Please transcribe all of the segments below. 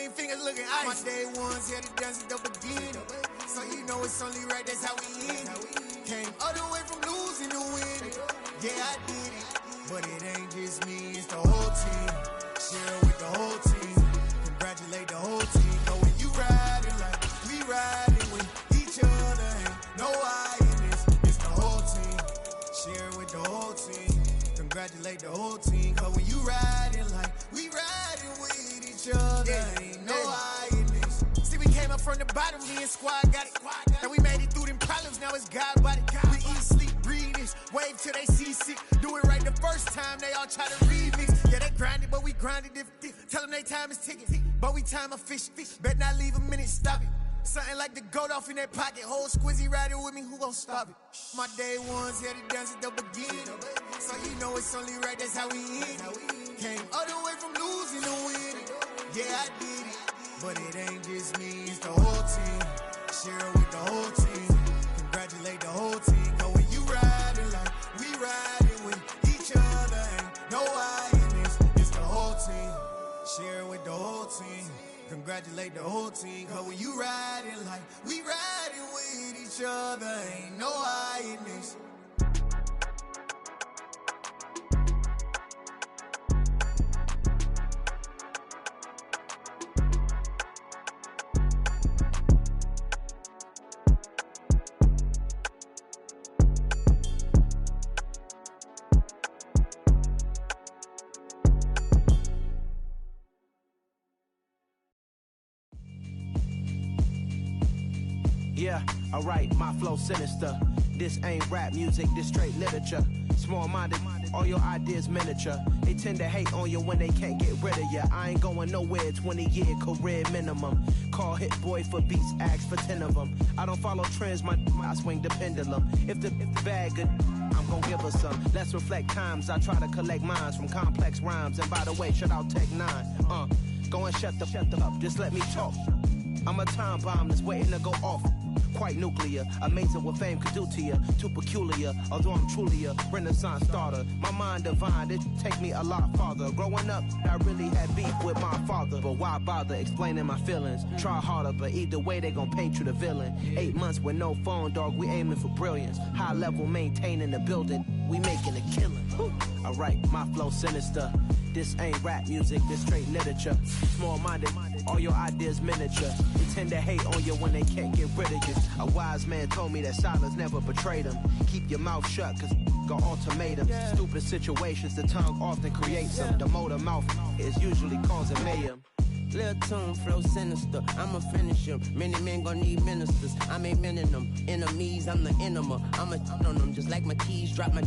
green fingers looking ice. My day ones here to dance at the beginning. So you know it's only right, that's how we end it. Came all the way from losing to winning. Yeah, I did it. But it ain't just me, it's the whole team. Share with the whole team. Congratulate the whole team. Know when you riding like we riding with each other. Ain't no I in this, it's the whole team. Share with the whole team. Congratulate the whole team. Cause when you riding like we riding with each other. Ain't no I in this. See, we came up from the bottom, me and squad got it. And we made it through them problems, now it's God body. We eat, sleep, breathe this. Wave till they see sick. Do it right the first time, they all try to remix. Yeah, they grinded, but we grinded different. Tell them they time is ticking, but we time a fish. Bet not leave a minute, stop it. Something like the goat off in their pocket. Whole squizzy riding with me, who gon' stop it? My day ones here to dance at the beginning. So you know it's only right, that's how we end it. Came all the way from losing to winning. Yeah, I did it. But it ain't just me, it's the whole team. Share with the whole team. Congratulate the whole team. Cause when you riding like we riding with each other. Ain't no I in this, it's the whole team. Share with the whole team. Congratulate the whole team. Cause when you riding like we riding with each other. Ain't no I in this. Yeah, alright, my flow sinister. This ain't rap music, this straight literature. Small-minded, all your ideas miniature. They tend to hate on you when they can't get rid of you. I ain't going nowhere, 20-year career minimum. Call Hit Boy for beats, ask for 10 of them. I don't follow trends, I swing the pendulum. If the bag good, I'm gon' give her some. Let's reflect times, I try to collect minds from complex rhymes. And by the way, shout out Tech 9. Go and shut the up, just let me talk. I'm a time bomb that's waiting to go off. Quite nuclear, amazing what fame could do to you. Too peculiar, although I'm truly a renaissance starter. My mind divine, it take me a lot farther. Growing up, I really had beef with my father. But why bother explaining my feelings? Try harder, but either way they gon' paint you the villain. 8 months with no phone, dog, we aiming for brilliance. High level maintaining the building, we making a killing. Alright, my flow sinister. This ain't rap music, this straight literature. Small-minded, all your ideas miniature. They tend to hate on you when they can't get rid of you. A wise man told me that silence never betrayed him. Keep your mouth shut, cause got ultimatums. Stupid situations, the tongue often creates them. The motor mouth is usually causing mayhem. Lil' tune, flow sinister, I'ma finish him. Many men gon' need ministers, I'm aiming them. Enemies, I'm the enema. I'ma on them, just like my keys, drop my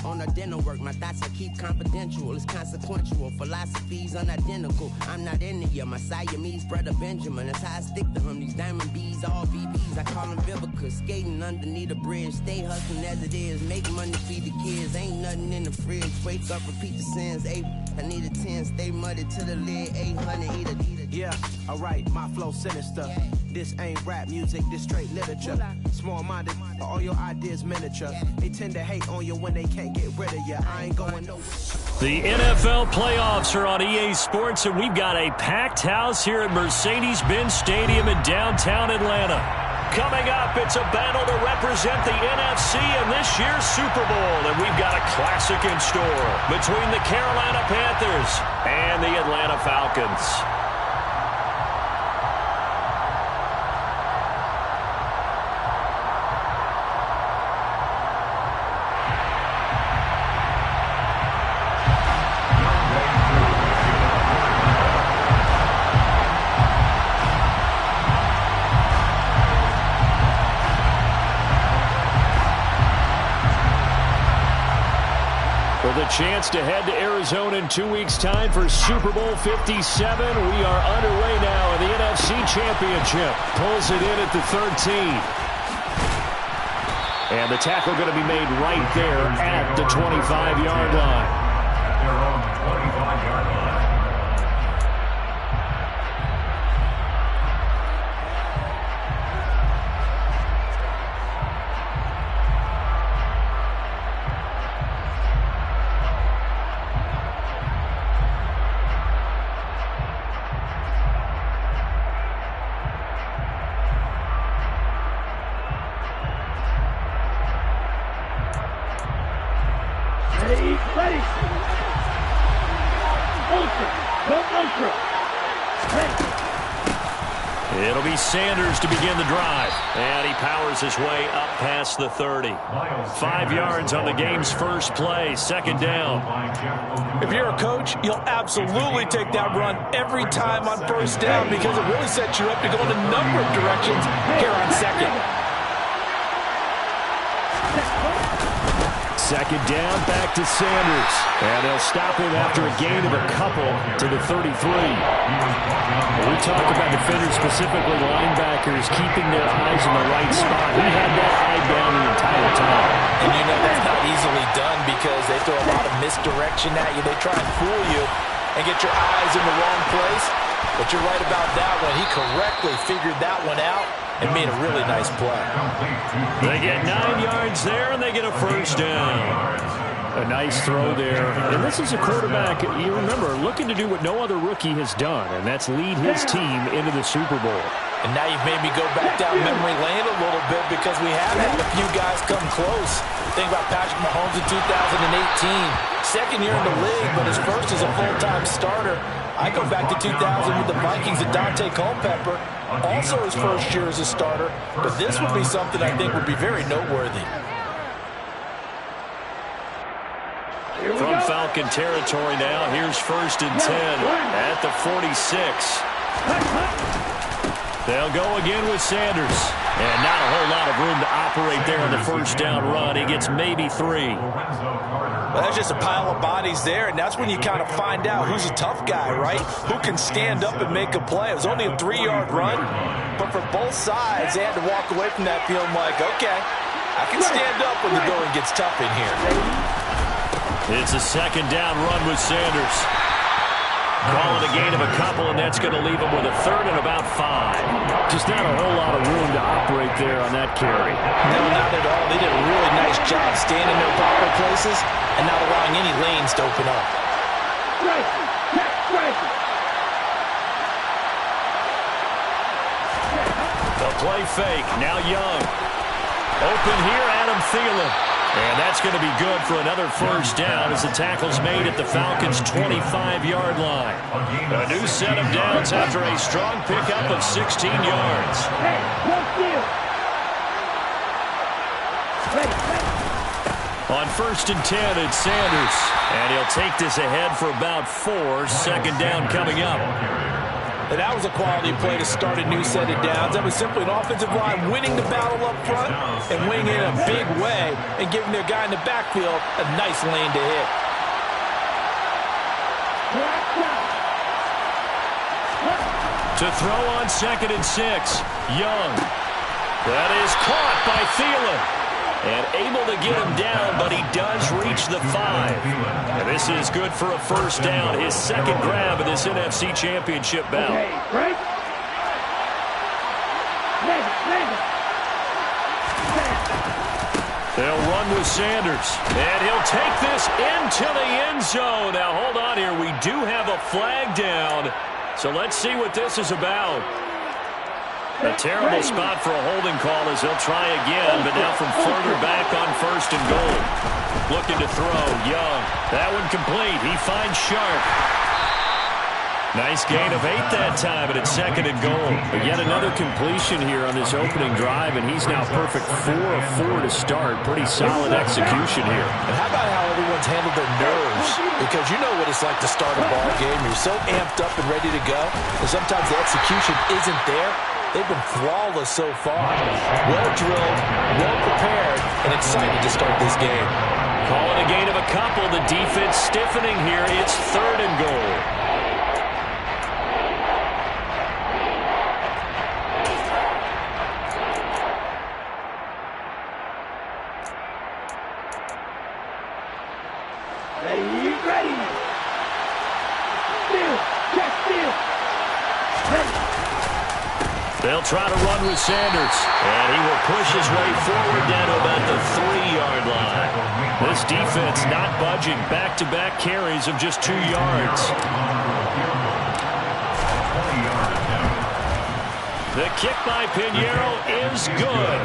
on the dinner work. My thoughts I keep confidential, it's consequential. Philosophies unidentical, I'm not into you. My Siamese brother Benjamin, that's how I stick to him. These diamond bees, all BBs, I call them Vivica. Skating underneath a bridge, stay hustling as it is. Make money, feed the kids, ain't nothing in the fridge. Wake up, repeat the sins, I need a 10, stay muddy to the lid, 800, eat a. Yeah, alright, my flow sinister. This ain't rap music, this straight literature. Small-minded, all your ideas miniature. They tend to hate on you when they can't get rid of you. I ain't going nowhere. The NFL playoffs are on EA Sports, and we've got a packed house here at Mercedes-Benz Stadium in downtown Atlanta. Coming up, it's a battle to represent the NFC in this year's Super Bowl, and we've got a classic in store between the Carolina Panthers and the Atlanta Falcons. With a chance to head to Arizona in 2 weeks' time for Super Bowl 57. We are underway now in the NFC Championship. Pulls it in at the 13. And the tackle going to be made right there at the 25-yard line. They're on the 25-yard line. Ready. Ultra. Go ultra. Ready. It'll be Sanders to begin the drive. And he powers his way up past the 30. 5 yards on the game's first play. Second down. If you're a coach, you'll absolutely take that run every time on first down because it really sets you up to go in a number of directions here on second. Second down, back to Sanders. And they'll stop him after a gain of a couple to the 33. We talk about defenders, specifically linebackers, keeping their eyes in the right spot. He had that eye down the entire time. And you know that's not easily done because they throw a lot of misdirection at you. They try and fool you and get your eyes in the wrong place. But you're right about that one. He correctly figured that one out and made a really nice play. They get 9 yards there, and they get a first down. A nice throw there. And this is a quarterback, you remember, looking to do what no other rookie has done, and that's lead his team into the Super Bowl. And now you've made me go back down memory lane a little bit because we have had a few guys come close. Think about Patrick Mahomes in 2018. Second year in the league, but his first as a full-time starter. I go back to 2000 with the Vikings and Dante Culpepper. Also his first year as a starter. But this would be something I think would be very noteworthy. From Falcon territory now, here's 1st and 10 at the 46. They'll go again with Sanders. And not a whole lot of room to operate there on the first down run. He gets maybe 3. Well, that's just a pile of bodies there, and that's when you kind of find out who's a tough guy, right? Who can stand up and make a play. It was only a 3-yard run, but for both sides, they had to walk away from that feeling like, okay, I can stand up when the going gets tough in here. It's a second down run with Sanders. Calling a gain of a couple, and that's going to leave him with a third and about 5. Just not a whole lot of room to operate there on that carry. No, not at all. They did a really nice job staying in their proper places and not allowing any lanes to open up. The play fake. Now Young. Open here, Adam Thielen. And that's going to be good for another first down as the tackle's made at the Falcons' 25-yard line. A new set of downs after a strong pickup of 16 yards. On 1st and 10, it's Sanders. And he'll take this ahead for about 4. Second down coming up. And that was a quality play to start a new set of downs. That was simply an offensive line winning the battle up front and winning in a big way and giving their guy in the backfield a nice lane to hit. To throw on 2nd and 6, Young. That is caught by Thielen. And able to get him down, but he does reach the 5. And this is good for a first down. His second grab of this NFC Championship bout. They'll run with Sanders. And he'll take this into the end zone. Now, hold on here. We do have a flag down. So let's see what this is about. A terrible spot for a holding call as they'll try again, but now from further back on 1st and goal. Looking to throw, Young. That one complete. He finds Sharp. Nice gain of 8 that time, but it's 2nd and goal. But yet another completion here on this opening drive, and he's now perfect 4 of 4 to start. Pretty solid execution here. And how about how everyone's handled their nerves? Because you know what it's like to start a ball game. You're so amped up and ready to go, and sometimes the execution isn't there. They've been flawless so far. Well drilled, well prepared, and excited to start this game. Calling a gain of a couple. The defense stiffening here. It's 3rd and goal. They'll try to run with Sanders, and he will push his way forward down to about the 3-yard line. This defense not budging. Back-to-back carries of just 2 yards. The kick by Pinheiro is good.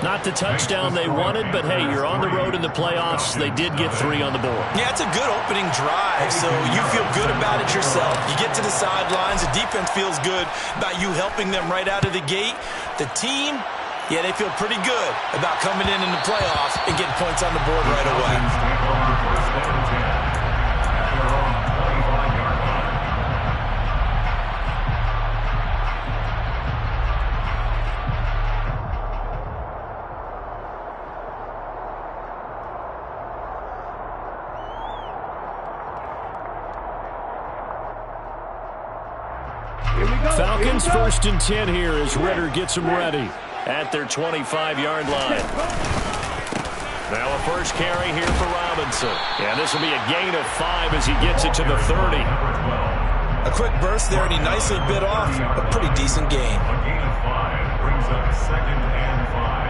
Not the touchdown they wanted, but hey, you're on the road in the playoffs. They did get 3 on the board. Yeah, it's a good opening drive, so you feel good about it yourself. You get to the sidelines, the defense feels good about you helping them right out of the gate. The team, yeah, they feel pretty good about coming in the playoffs and getting points on the board right away. Falcons 1st and 10 here as Ritter gets them ready at their 25-yard line. Now a first carry here for Robinson. And this will be a gain of 5 as he gets it to the 30. A quick burst there, and he nicely bit off a pretty decent gain. A gain of 5 brings up 2nd and 5.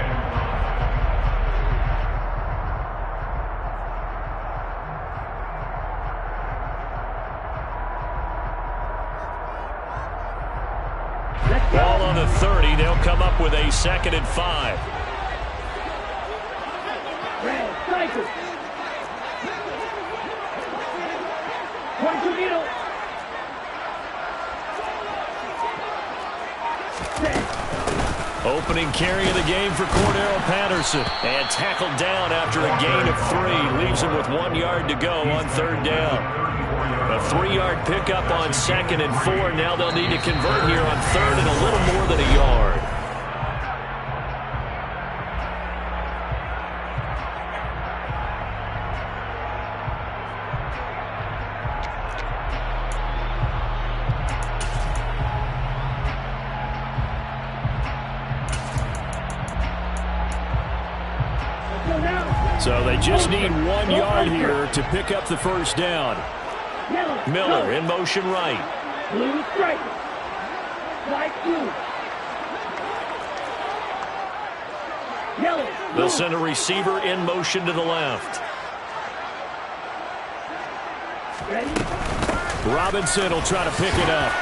Ball on the 30. They'll come up with a 2nd and 5. Red, cycle. Point to middle. Opening carry of the game for Cordero Patterson. And tackled down after a gain of 3. Leaves him with 1 yard to go on 3rd down. A 3-yard pickup on 2nd and 4. Now they'll need to convert here on 3rd and a little more than a yard. So they just need 1 yard here to pick up the first down. Miller in motion right. Blue strike. White blue. Yellow. They'll send a receiver in motion to the left. Ready? Robinson will try to pick it up.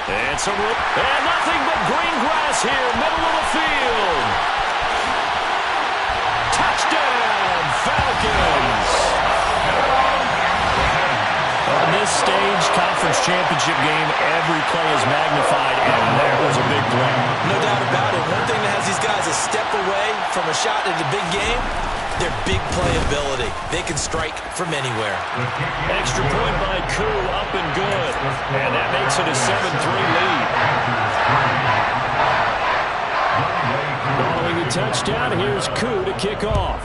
And nothing but green grass here, middle of the field. Touchdown, Falcons. On this stage, conference championship game, every play is magnified, and that was a big play. No doubt about it. One thing that has these guys a step away from a shot at the big game, their big playability. They can strike from anywhere. Extra point by Koo, up and good. And that makes it a 7-3 lead. Following the touchdown, here's Koo to kick off.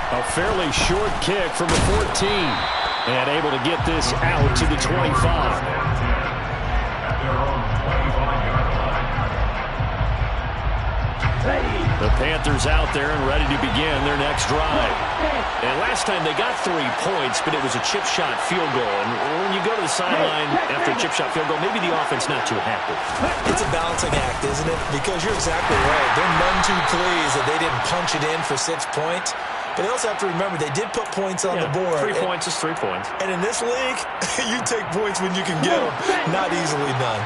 A fairly short kick from the 14. And able to get this out to the 25. The Panthers out there and ready to begin their next drive. And last time they got 3 points, but it was a chip shot field goal. And when you go to the sideline after a chip shot field goal, maybe the offense not too happy. It's a balancing act, isn't it? Because you're exactly right. They're none too pleased that they didn't punch it in for 6 points. But they also have to remember they did put points on the board. 3 points is 3 points. And in this league, you take points when you can get them. Not easily done.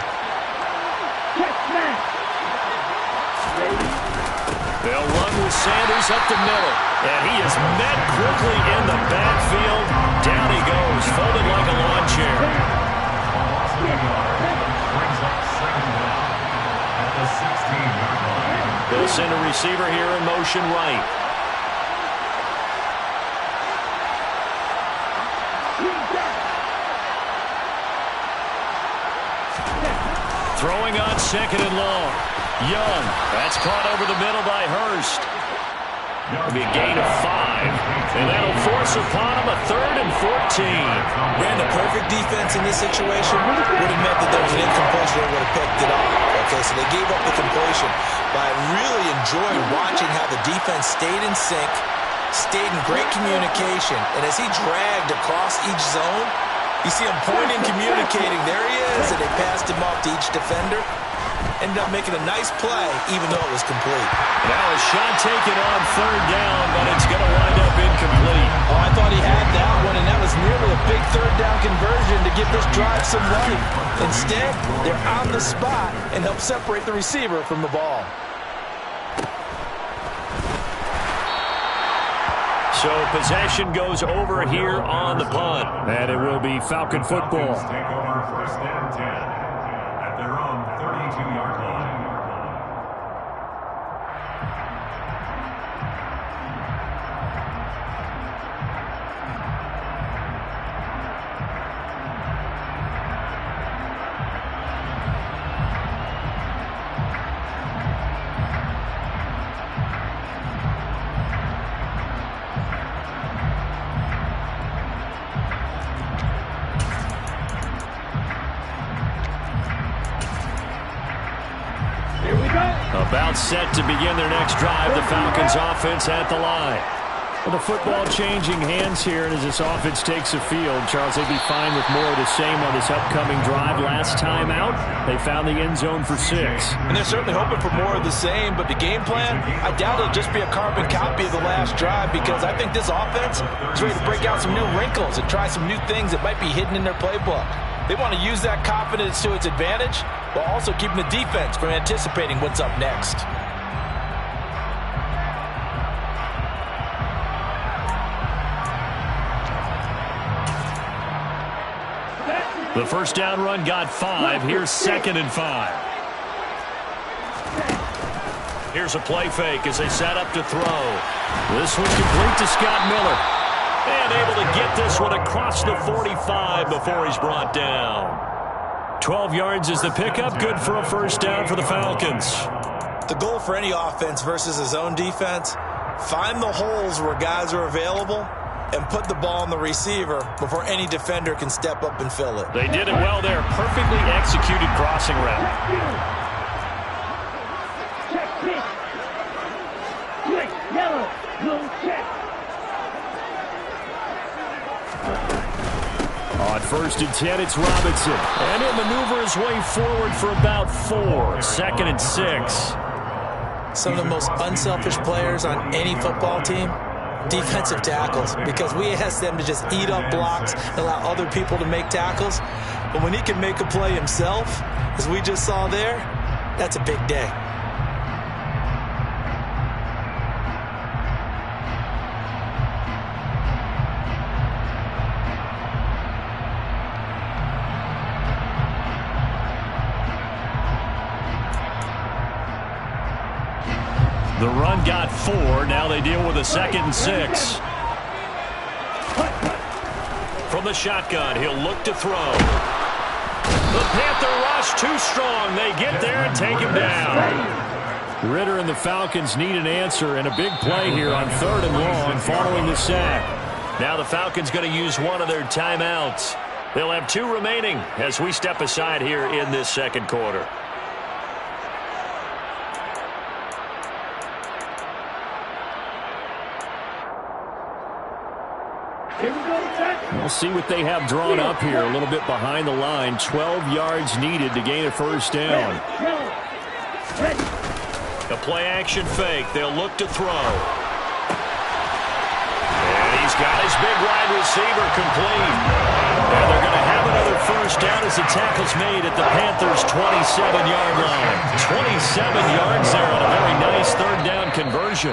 They'll run with Sanders up the middle. And he is met quickly in the backfield. Down he goes, folded like a lawn chair. They'll send a receiver here in motion right. Throwing on 2nd and long. Young. That's caught over the middle by Hurst. It'll be a gain of 5. And that'll force upon him a 3rd and 14. Ran the perfect defense in this situation. Would have meant that there was an incompletion. They would have picked it off. Okay, so they gave up the completion. But I really enjoyed watching how the defense stayed in sync, stayed in great communication. And as he dragged across each zone, you see him pointing, communicating. There he is, and they passed him off to each defender. ended up making a nice play, even though it was complete. Now a shot taken on third down, but it's going to wind up incomplete. Oh, I thought he had that one, and that was nearly a big third down conversion to give this drive some life. Instead, they're on the spot and help separate the receiver from the ball. So possession goes over here on the punt, and it will be Falcon football. Falcons take over first and 10 at their own 32-yard line. About set to begin their next drive, the Falcons offense at the line. With the football changing hands here, and as this offense takes the field, Charles, they'd be fine with more of the same on this upcoming drive. Last time out, they found the end zone for 6. And they're certainly hoping for more of the same, but the game plan, I doubt it'll just be a carbon copy of the last drive, because I think this offense is ready to break out some new wrinkles and try some new things that might be hidden in their playbook. They want to use that confidence to its advantage, while also keeping the defense from anticipating what's up next. The first down run got 5. Here's 2nd and 5. Here's a play fake as they set up to throw. This one complete to Scott Miller. And able to get this one across the 45 before he's brought down. 12 yards is the pickup. Good for a first down for the Falcons. The goal for any offense versus his own defense, find the holes where guys are available and put the ball on the receiver before any defender can step up and fill it. They did it well there. Perfectly executed crossing route. Check pitch. Quick, yellow, blue check. On 1st and 10, it's Robinson. And he'll maneuver his way forward for about 4. 2nd and 6. Some of the most unselfish players on any football team, defensive tackles, because we ask them to just eat up blocks and allow other people to make tackles. But when he can make a play himself, as we just saw there, that's a big day. The run got 4. Now they deal with a 2nd and 6. From the shotgun, he'll look to throw. The Panther rush too strong. They get there and take him down. Ritter and the Falcons need an answer, and a big play here on 3rd and long following the sack. Now the Falcons going to use one of their timeouts. They'll have 2 remaining as we step aside here in this 2nd quarter. We'll see what they have drawn up here a little bit behind the line. 12 yards needed to gain a first down. A play-action fake. They'll look to throw. And he's got his big wide receiver complete. And they're going to have another first down as the tackle's made at the Panthers' 27-yard line. 27 yards there on a very nice third down conversion.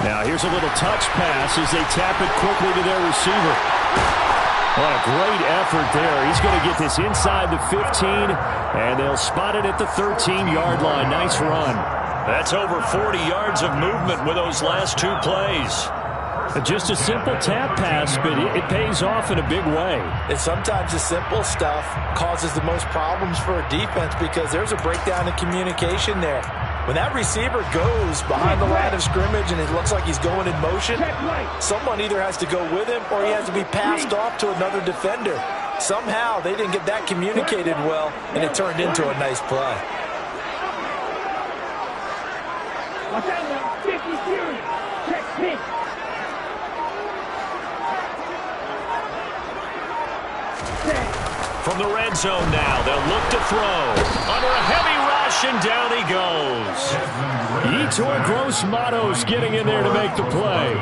Now here's a little touch pass as they tap it quickly to their receiver. What a great effort there. He's going to get this inside the 15, and they'll spot it at the 13-yard line. Nice run. That's over 40 yards of movement with those last 2 plays. Just a simple tap pass, but it pays off in a big way. And sometimes the simple stuff causes the most problems for a defense because there's a breakdown in communication there. When that receiver goes behind the line of scrimmage and it looks like he's going in motion, someone either has to go with him or he has to be passed off to another defender. Somehow they didn't get that communicated well, and it turned into a nice play. Watch out now, 50 series. Check pitch. From the red zone now, they'll look to throw. Under a heavy rush, and down he goes. Yetur Gross-Matos getting in there to make the play.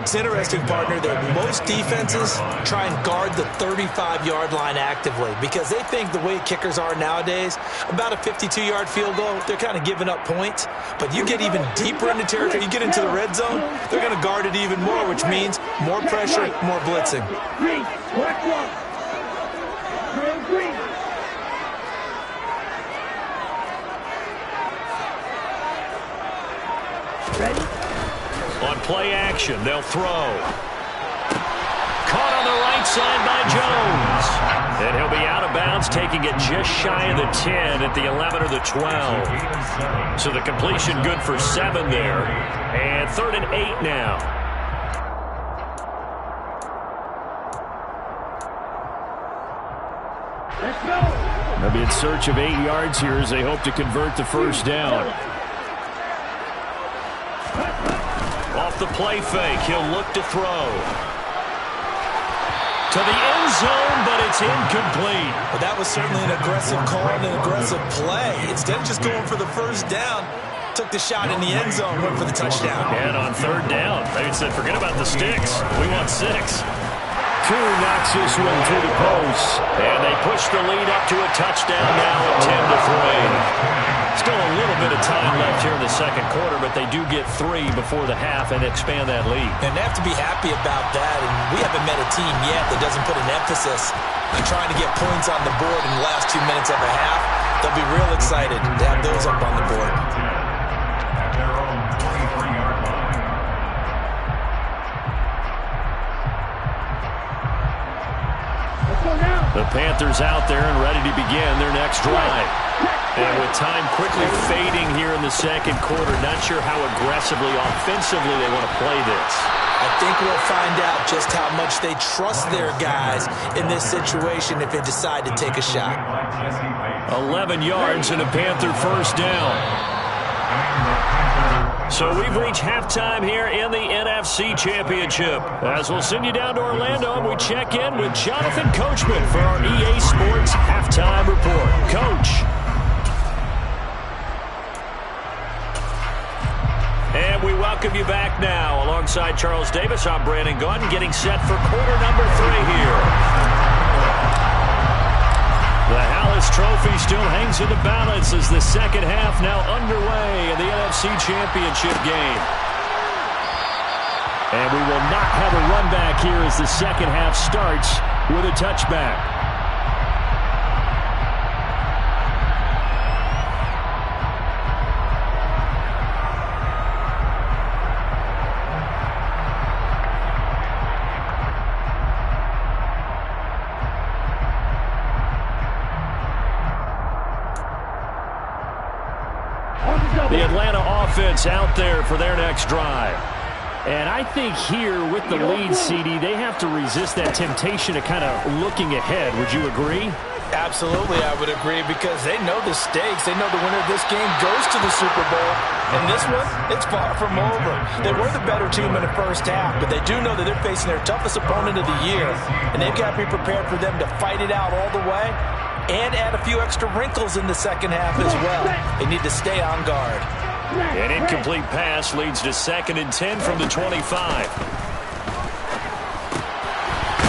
It's interesting, partner, that most defenses try and guard the 35-yard line actively because they think the way kickers are nowadays, about a 52-yard field goal, they're kind of giving up points. But you get even deeper into territory, you get into the red zone, they're going to guard it even more, which means more pressure, more blitzing. Green, black one. Green. Ready? On play action, they'll throw. Caught on the right side by Jones. And he'll be out of bounds, taking it just shy of the 10 at the 11 or the 12. So the completion good for 7 there. And 3rd and 8 now. Let's go. They'll be in search of 8 yards here as they hope to convert the first down. Off the play fake, he'll look to throw. To the end zone, but it's incomplete. Well, that was certainly an aggressive call and an aggressive play. Instead of just going for the first down, took the shot in the end zone, went for the touchdown. And on 3rd down, they said, forget about the sticks. We want 6. Koo knocks this one through the post. And they push the lead up to a touchdown now at 10-3. Still a little bit of time left here in the second quarter, but they do get 3 before the half and expand that lead. And they have to be happy about that. And we haven't met a team yet that doesn't put an emphasis on trying to get points on the board in the last 2 minutes of a half. They'll be real excited to have those up on the board. At their own 23-yard line. Let's go now. The Panthers out there and ready to begin their next drive. And with time quickly fading here in the second quarter, not sure how aggressively, offensively they want to play this. I think we'll find out just how much they trust their guys in this situation if they decide to take a shot. 11 yards and a Panther first down. So we've reached halftime here in the NFC Championship. As we'll send you down to Orlando, and we check in with Jonathan Coachman for our EA Sports Halftime Report. Coach. And we welcome you back now. Alongside Charles Davis, I'm Brandon Gaudin, getting set for quarter number 3 here. The Hallis Trophy still hangs in the balance as the second half now underway in the NFC Championship game. And we will not have a run back here as the second half starts with a touchback. The Atlanta offense out there for their next drive. And I think here with the lead, CD, they have to resist that temptation of kind of looking ahead. Would you agree? Absolutely, I would agree, because they know the stakes. They know the winner of this game goes to the Super Bowl. And this one, it's far from over. They were the better team in the first half, but they do know that they're facing their toughest opponent of the year. And they've got to be prepared for them to fight it out all the way and add a few extra wrinkles in the second half as well. They need to stay on guard. An incomplete pass leads to 2nd and 10 from the 25.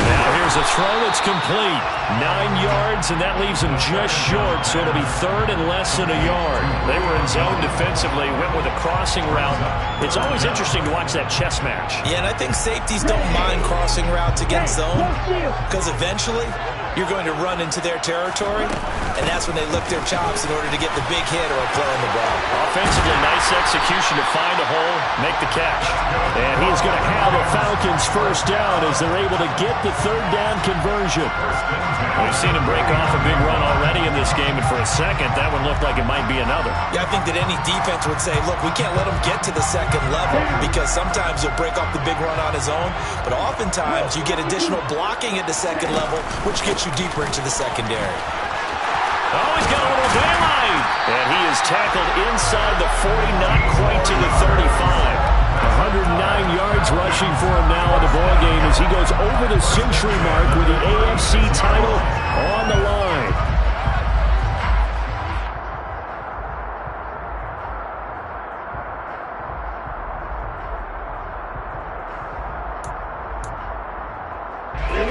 Now here's a throw that's complete. 9 yards, and that leaves them just short, so it'll be 3rd and less than a yard. They were in zone defensively, went with a crossing route. It's always interesting to watch that chess match. Yeah, and I think safeties don't mind crossing routes against zone, because eventually you're going to run into their territory, and that's when they lick their chops in order to get the big hit or play on the ball. Offensively, nice execution to find a hole, make the catch. And he's going to have the Falcons first down as they're able to get the third down conversion. We've seen him break off a big run already in this game, and for a second, that one looked like it might be another. Yeah, I think that any defense would say, look, we can't let him get to the second level because sometimes he'll break off the big run on his own, but oftentimes you get additional blocking at the second level, which gets you deeper into the secondary. Oh, he's got a little daylight. And he is tackled inside the 40, not quite to the 35. 109 yards rushing for him now in the ball game as he goes over the century mark with the AFC title on the line.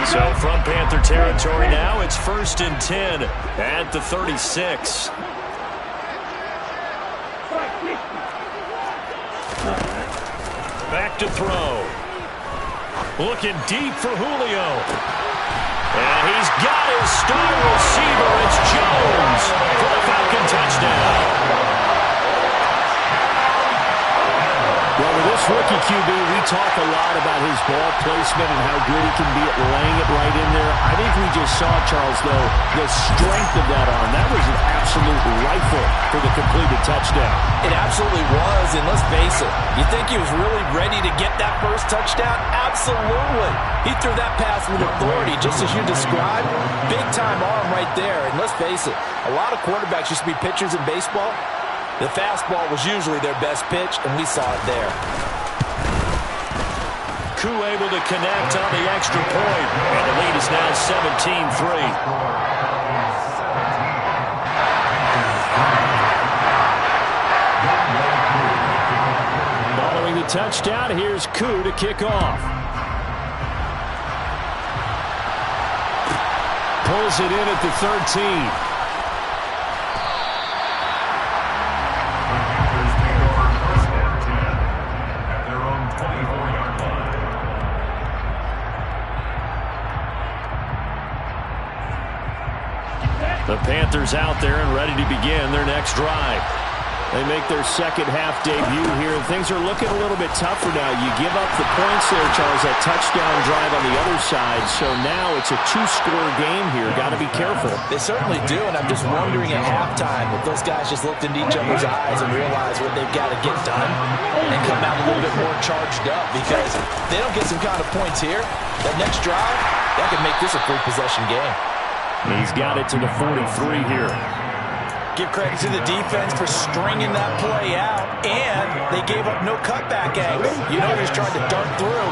So from Panther territory now, it's 1st and 10 at the 36. Back to throw. Looking deep for Julio. And he's got his star receiver. It's Jones for the Falcon touchdown. Well, with this rookie QB, we talk a lot about his ball placement and how good he can be at laying it right in there. I think we just saw, Charles, though, the strength of that arm. That was an absolute rifle for the completed touchdown. It absolutely was, and let's face it, you think he was really ready to get that first touchdown? Absolutely. He threw that pass with authority, just as you described. Big-time arm right there, and let's face it, a lot of quarterbacks used to be pitchers in baseball. The fastball was usually their best pitch, and we saw it there. Koo able to connect on the extra point, and the lead is now 17-3. Following the touchdown, here's Koo to kick off. Pulls it in at the 13. The Panthers out there and ready to begin their next drive. They make their second half debut here, and things are looking a little bit tougher now. You give up the points there, Charles, that touchdown drive on the other side, so now it's a two-score game here. Got to be careful. They certainly do, and I'm just wondering at halftime if those guys just looked into each other's eyes and realized what they've got to get done and come out a little bit more charged up, because if they don't get some kind of points here, that next drive, that could make this a three-possession game. He's got it to the 43 here. Give credit to the defense for stringing that play out, and they gave up no cutback angle. You know he was trying to dart through.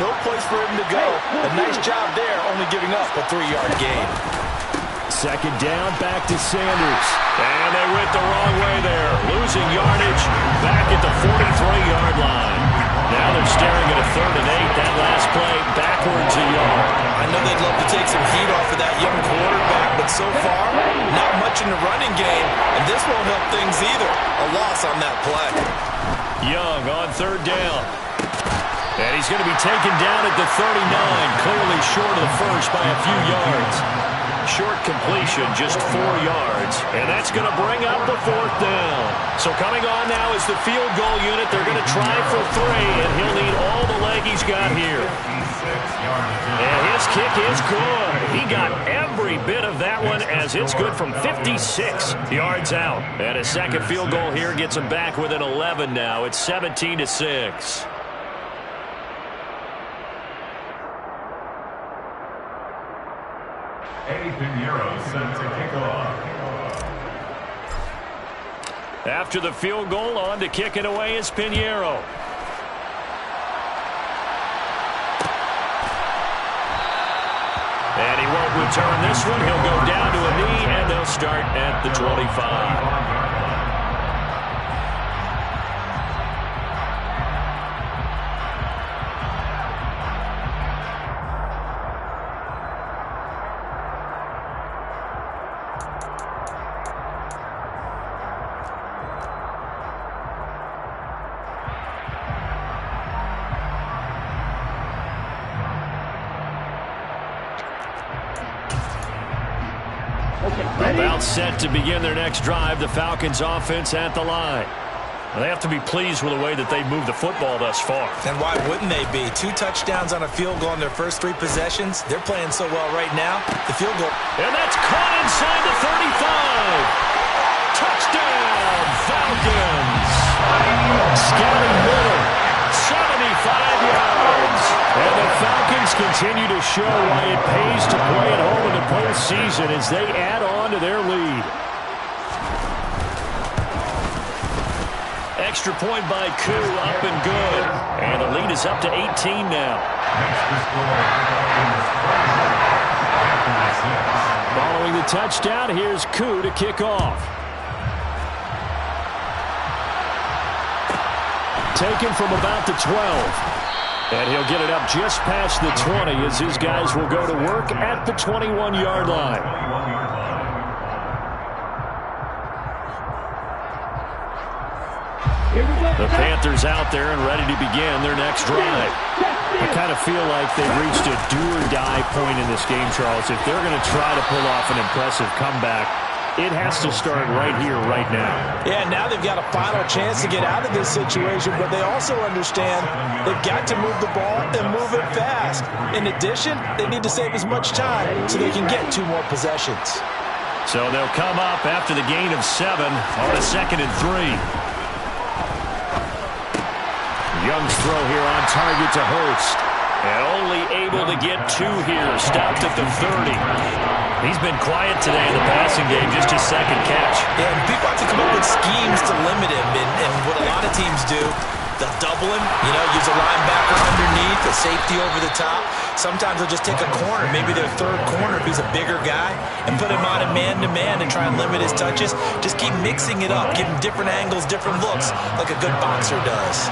No place for him to go. A nice job there, only giving up a 3-yard gain. Second down, back to Sanders. And they went the wrong way there. Losing yardage back at the 43-yard line. Now they're staring at a 3rd and 8. That last play, backwards a yard. I know they'd love to take some heat off of that young quarterback, but so far, not much in the running game, and this won't help things either. A loss on that play. Young on 3rd down. And he's going to be taken down at the 39, clearly short of the first by a few yards. Short completion, just 4 yards. And that's going to bring up the 4th down. So coming on now is the field goal unit. They're going to try for 3, and he'll need all the leg he's got here. And his kick is good. He got every bit of that one as it's good from 56 yards out. And a second field goal here gets him back within 11 now. It's 17-6. Set to kick off. After the field goal, on to kick it away is Pinheiro. And he won't return this one. He'll go down to a knee, and they'll start at the 25. About set to begin their next drive, the Falcons offense at the line. They have to be pleased with the way that they've moved the football thus far. And why wouldn't they be? 2 touchdowns on a field goal in their first 3 possessions. They're playing so well right now. The field goal. And that's caught inside the 35. Touchdown, Falcons. Scouting middle, 75 yards. And the Falcons continue to show why it pays to play at home in the postseason as they add on to their lead. Extra point by Koo, up and good. And the lead is up to 18 now. Following the touchdown, here's Koo to kick off. Taken from about the 12. And he'll get it up just past the 20 as his guys will go to work at the 21-yard line. The Panthers out there and ready to begin their next drive. I kind of feel like they've reached a do-or-die point in this game, Charles. If they're going to try to pull off an impressive comeback, it has to start right here, right now. Yeah, now they've got a final chance to get out of this situation, but they also understand they've got to move the ball and move it fast. In addition, they need to save as much time so they can get 2 more possessions. So they'll come up after the gain of 7 on a 2nd and 3. Young's throw here on target to Hurst. And only able to get 2 here. Stopped at the 30. He's been quiet today in the passing game. Just his 2nd catch. Yeah, and people have to come up with schemes to limit him. And what a lot of teams do, they'll double him. Use a linebacker underneath, a safety over the top. Sometimes they'll just take a corner, maybe their 3rd corner if he's a bigger guy, and put him on a man-to-man and try and limit his touches. Just keep mixing it up, give him different angles, different looks, like a good boxer does.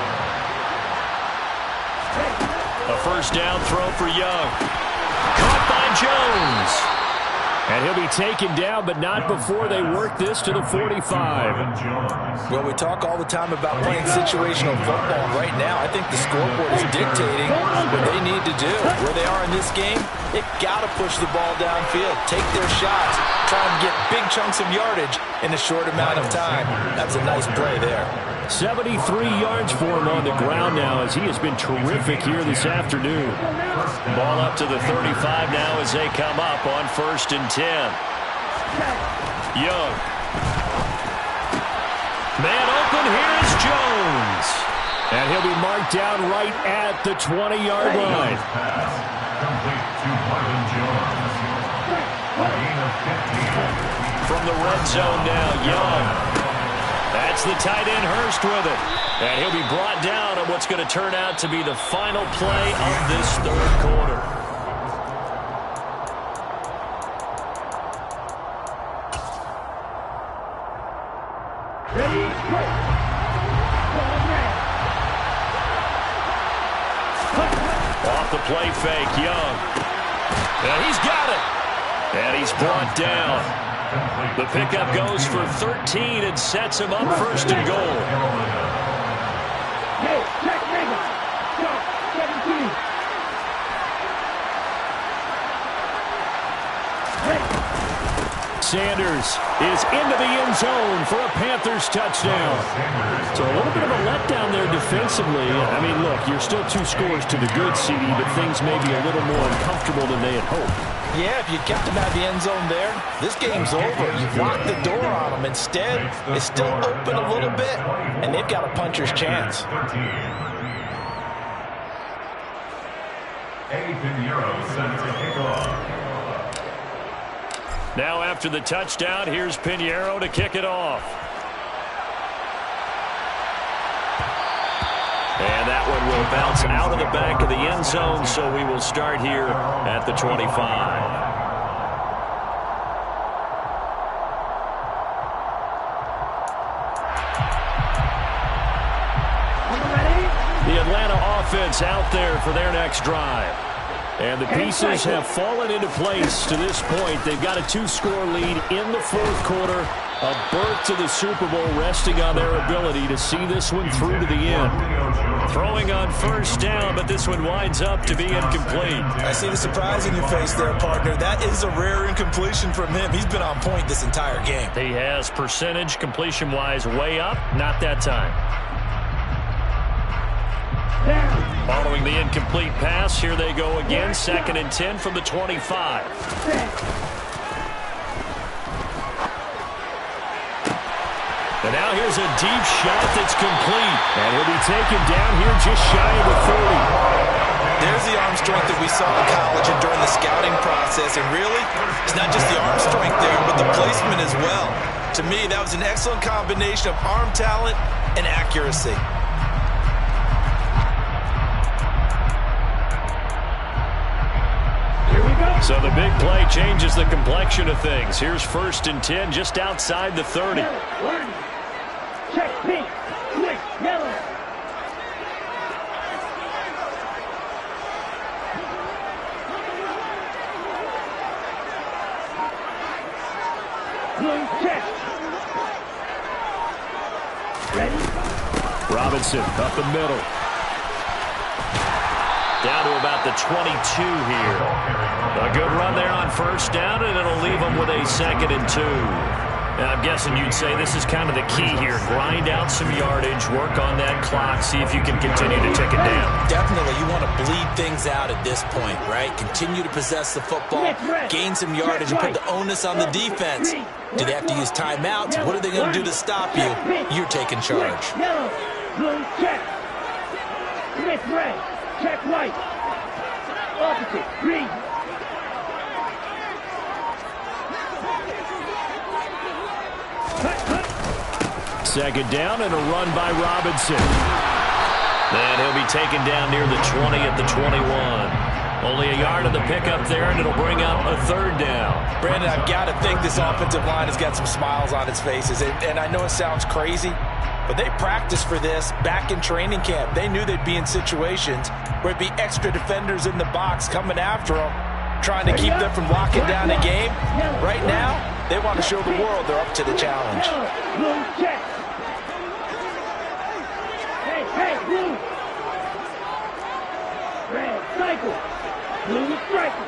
A first down throw for Young. Caught by Jones. And he'll be taken down, but not before they work this to the 45. Well, we talk all the time about playing situational football. Right now, I think the scoreboard is dictating what they need to do. Where they are in this game, they've got to push the ball downfield, take their shots, try and get big chunks of yardage in a short amount of time. That's a nice play there. 73 yards for him on the ground now as he has been terrific here this afternoon. Ball up to the 35 now as they come up on 1st and 10. Young. Man open, here's Jones. And he'll be marked down right at the 20-yard line. From the red zone now, Young. That's the tight end Hurst with it. And he'll be brought down on what's going to turn out to be the final play of this 3rd quarter. Off the play fake, Young. And he's got it. And he's brought down. The pickup goes for 13 and sets him up 1st and goal. Sanders is into the end zone for a Panthers touchdown. So a little bit of a letdown there defensively. I mean, look, you're still 2 scores to the good, CD, but things may be a little more uncomfortable than they had hoped. Yeah, if you kept him out of the end zone there, this game's over. You've locked the door on him. Instead, it's still open a little bit, and they've got a puncher's chance. Now after the touchdown, here's Pinheiro to kick it off. And that one will bounce out of the back of the end zone, so we will start here at the 25. The Atlanta offense out there for their next drive. And the pieces have fallen into place to this point. They've got a 2-score lead in the 4th quarter. A berth to the Super Bowl resting on their ability to see this one through to the end. Throwing on first down, but this one winds up to be incomplete. I see the surprise in your face there, partner. That is a rare incompletion from him. He's been on point this entire game. He has percentage completion-wise way up. Not that time. Following the incomplete pass, here they go again. 2nd and 10 from the 25. And now here's a deep shot that's complete. And he'll be taken down here just shy of the 30. There's the arm strength that we saw in college and during the scouting process. And really, it's not just the arm strength there, but the placement as well. To me, that was an excellent combination of arm talent and accuracy. So the big play changes the complexion of things. Here's 1st and 10 just outside the 30. Check pink, switch yellow. Blue check. Ready? Robinson up the middle. Down to about the 22 here. A good run there on first down, and it'll leave them with a 2nd and 2. Now, I'm guessing you'd say this is kind of the key here. Grind out some yardage, work on that clock, see if you can continue to tick it down. Definitely. You want to bleed things out at this point, right? Continue to possess the football, gain some yardage, and put the onus on the defense. Do they have to use timeouts? What are they going to do to stop you? You're taking charge. Yellow, blue check. Smith red, check white. Opposite, green. Second down and a run by Robinson. And he'll be taken down near the 20 at the 21. Only a yard of the pickup there, and it'll bring up a 3rd down. Brandon, I've got to think this offensive line has got some smiles on its faces. And I know it sounds crazy, but they practiced for this back in training camp. They knew they'd be in situations where it'd be extra defenders in the box coming after them, trying to keep them from locking down a game. Right now, they want to show the world they're up to the challenge. Blue check. Hey, blue. Red, cycle. Blue striker.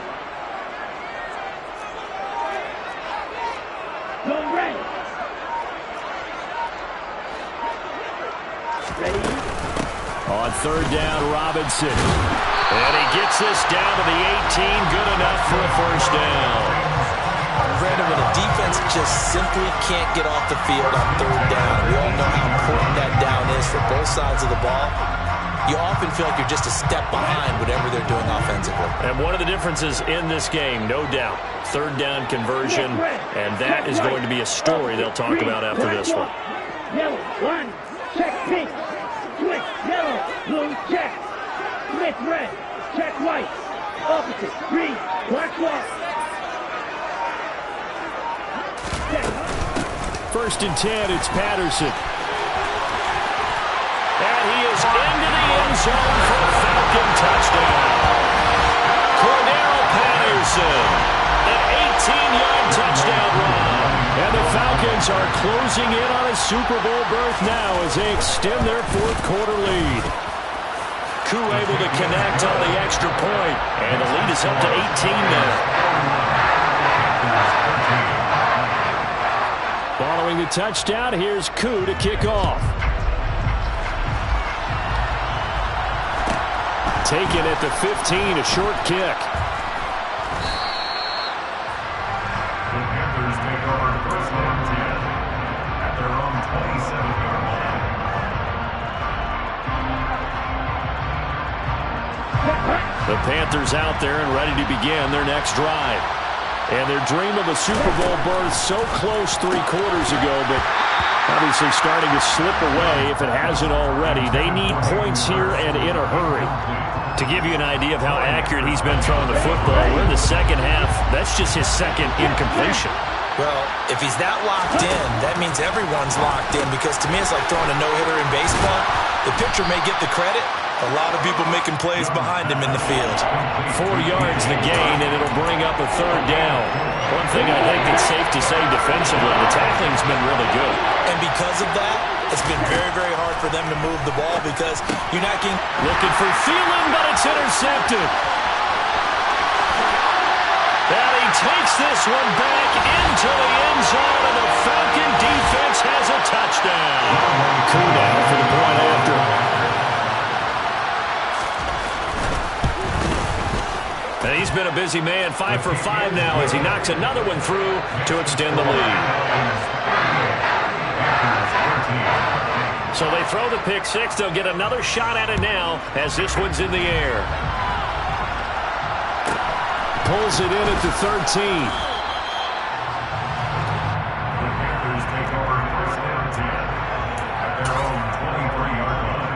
Go red. Ready? On 3rd down, Robinson. And he gets this down to the 18. Good enough for a 1st down. Brandon, when a defense just simply can't get off the field on 3rd down, we all know how important that down is for both sides of the ball. You often feel like you're just a step behind whatever they're doing offensively. And one of the differences in this game, no doubt, 3rd down conversion, and that is going to be a story they'll talk about after this one. Yellow, one, check pink, switch, yellow, blue, check, Smith red, check white, opposite, green, watch walk. 1st and 10, it's Patterson. And he is into the end zone for a Falcon touchdown. Cordero Patterson, an 18-yard touchdown run. And the Falcons are closing in on a Super Bowl berth now as they extend their 4th quarter lead. Koo able to connect on the extra point, and the lead is up to 18 now. Following the touchdown, here's Koo to kick off. Taken at the 15, a short kick. The Panthers take over 1st and 10 at their own 27-yard line. The Panthers out there and ready to begin their next drive. And their dream of a Super Bowl berth so close 3 quarters ago, but obviously starting to slip away if it hasn't already. They need points here and in a hurry. To give you an idea of how accurate he's been throwing the football, we're in the 2nd half. That's just his 2nd incompletion. Well, if he's that locked in, that means everyone's locked in, because to me it's like throwing a no-hitter in baseball. The pitcher may get the credit. A lot of people making plays behind him in the field. 4 yards the gain, and it'll bring up a 3rd down. One thing I think it's safe to say defensively, the tackling's been really good. And because of that, it's been very, very hard for them to move the ball because you're not getting... Looking for Thielen, but it's intercepted. And he takes this one back into the end zone, and the Falcon defense has a touchdown. Coup down for the point after. And he's been a busy man, 5 for 5 now as he knocks another one through to extend the lead. So they throw the pick six. They'll get another shot at it now as this one's in the air. Pulls it in at the 13. The Panthers take over first down 10 at their own 23-yard line.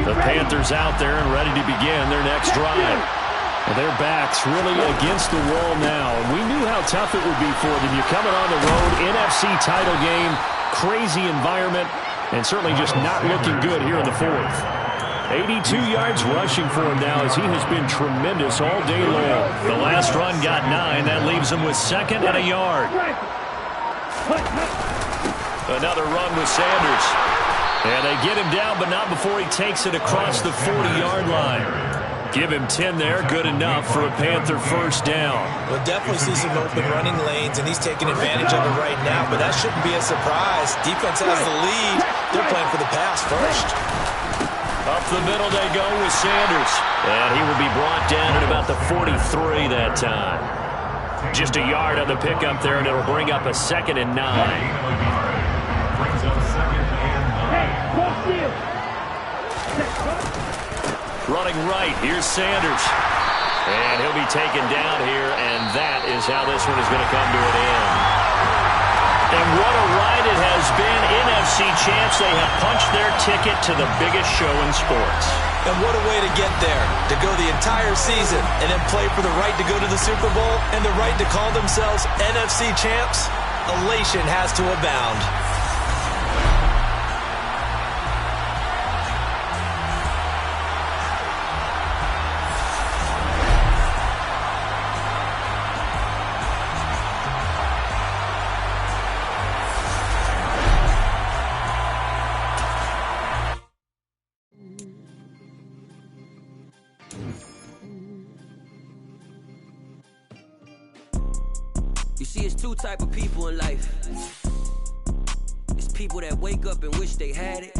The Panthers out there and ready to begin their next drive. And their backs really against the wall now. And we knew how tough it would be for them. You're coming on the road, NFC title game, crazy environment, and certainly just not looking good here in the fourth. 82 yards rushing for him now as he has been tremendous all day long. The last run got 9. That leaves him with second and a yard. Another run with Sanders. And they get him down, but not before he takes it across the 40-yard line. Give him 10 there, good enough for a Panther first down. We'll definitely see some open running lanes, and he's taking advantage of it right now, but that shouldn't be a surprise. Defense has the lead. They're playing for the pass first. Up the middle they go with Sanders. And he will be brought down at about the 43 that time. Just a yard on the pickup there, and it'll bring up a 2nd and 9. Brings up 2nd and 9. Running right, here's Sanders. And he'll be taken down here, and that is how this one is going to come to an end. And what a ride it has been. NFC champs, they have punched their ticket to the biggest show in sports. And what a way to get there, to go the entire season and then play for the right to go to the Super Bowl and the right to call themselves NFC champs. Elation has to abound. You see, it's two type of people in life. It's people that wake up and wish they had it.